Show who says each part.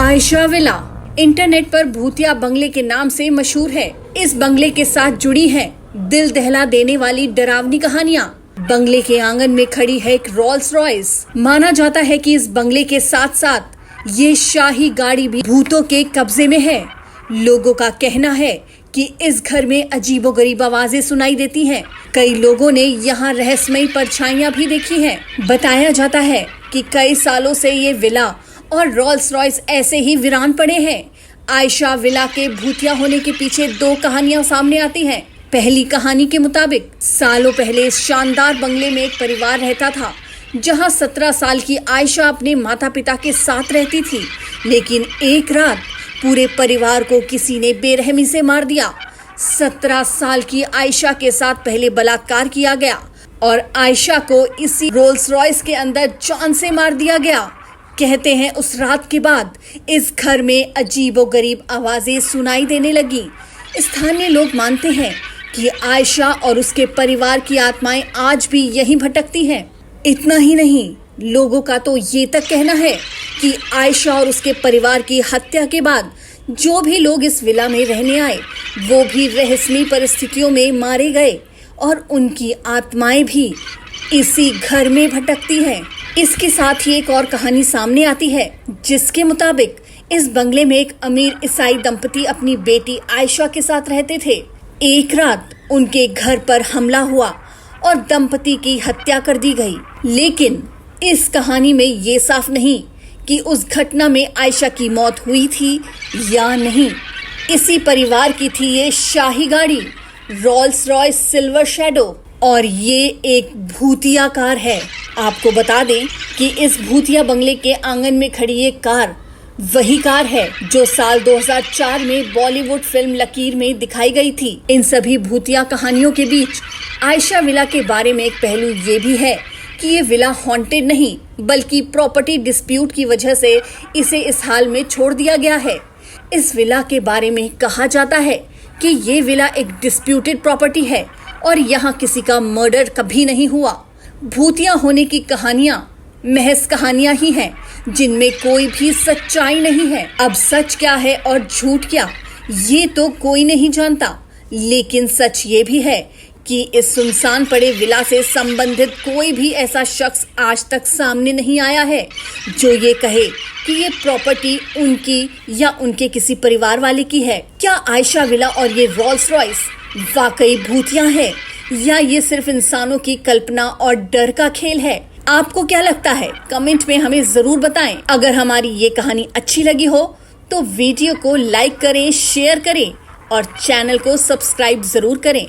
Speaker 1: Ayesha villa internet पर भूतिया बंगले के नाम से मशहूर है। इस बंगले के साथ जुड़ी हैं दिल दहला देने वाली डरावनी कहानियां। बंगले के आंगन में खड़ी है एक रोल्स रॉयस। माना जाता है कि इस बंगले के साथ साथ ये शाही गाड़ी भी भूतों के कब्जे में है। लोगों का कहना है कि इस घर में अजीबोगरीब आवाजें सुनाई देती हैं। कई लोगों ने यहाँ रहस्यमयी परछाइयां भी देखी हैं। बताया जाता है कि कई सालों से ये विला और रोल्स रॉयस ऐसे ही वीरान पड़े हैं। आयशा विला के भूतिया होने के पीछे दो कहानियां सामने आती हैं। पहली कहानी के मुताबिक सालों पहले इस शानदार बंगले में एक परिवार रहता था, जहां 17 साल की आयशा अपने माता पिता के साथ रहती थी। लेकिन एक रात पूरे परिवार को किसी ने बेरहमी से मार दिया। 17 साल की आयशा के साथ पहले बलात्कार किया गया और आयशा को इसी रोल्स रॉयस के अंदर जान से मार दिया गया। कहते हैं उस रात के बाद इस घर में अजीबोगरीब आवाजें सुनाई देने लगी। स्थानीय लोग मानते हैं कि आयशा और उसके परिवार की आत्माएं आज भी यहीं भटकती हैं। इतना ही नहीं, लोगों का तो ये तक कहना है कि आयशा और उसके परिवार की हत्या के बाद जो भी लोग इस विला में रहने आए वो भी रहस्यमयी परिस्थितियों में मारे गए और उनकी आत्माएं भी इसी घर में भटकती हैं। इसके साथ ही एक और कहानी सामने आती है, जिसके मुताबिक इस बंगले में एक अमीर ईसाई दंपति अपनी बेटी आयशा के साथ रहते थे। एक रात उनके घर पर हमला हुआ और दंपति की हत्या कर दी गई। लेकिन इस कहानी में ये साफ नहीं कि उस घटना में आयशा की मौत हुई थी या नहीं। इसी परिवार की थी ये शाही गाड़ी रोल्स रॉयस सिल्वर शैडो और ये एक भूतिया कार है। आपको बता दें कि इस भूतिया बंगले के आंगन में खड़ी ये कार वही कार है जो साल 2004 में बॉलीवुड फिल्म लकीर में दिखाई गई थी। इन सभी भूतिया कहानियों के बीच आयशा विला के बारे में एक पहलू ये भी है कि ये विला हॉन्टेड नहीं बल्कि प्रॉपर्टी डिस्प्यूट की वजह से इसे इस हाल में छोड़ दिया गया है। इस विला के बारे में कहा जाता है कि ये विला एक डिस्प्यूटेड प्रॉपर्टी है और यहाँ किसी का मर्डर कभी नहीं हुआ। भूतिया होने की कहानियां महज कहानियां ही हैं, जिनमें कोई भी सच्चाई नहीं है। अब सच क्या है और झूठ क्या, ये तो कोई नहीं जानता। लेकिन सच ये भी है कि इस सुनसान पड़े विला से संबंधित कोई भी ऐसा शख्स आज तक सामने नहीं आया है जो ये कहे कि ये प्रॉपर्टी उनकी या उनके किसी परिवार वाले की है। क्या आयशा विला और ये रोल्स रॉयस वाकई भूतिया है या ये सिर्फ इंसानों की कल्पना और डर का खेल है? आपको क्या लगता है? कमेंट में हमें जरूर बताएं। अगर हमारी ये कहानी अच्छी लगी हो तो वीडियो को लाइक करें, शेयर करें और चैनल को सब्सक्राइब जरूर करें।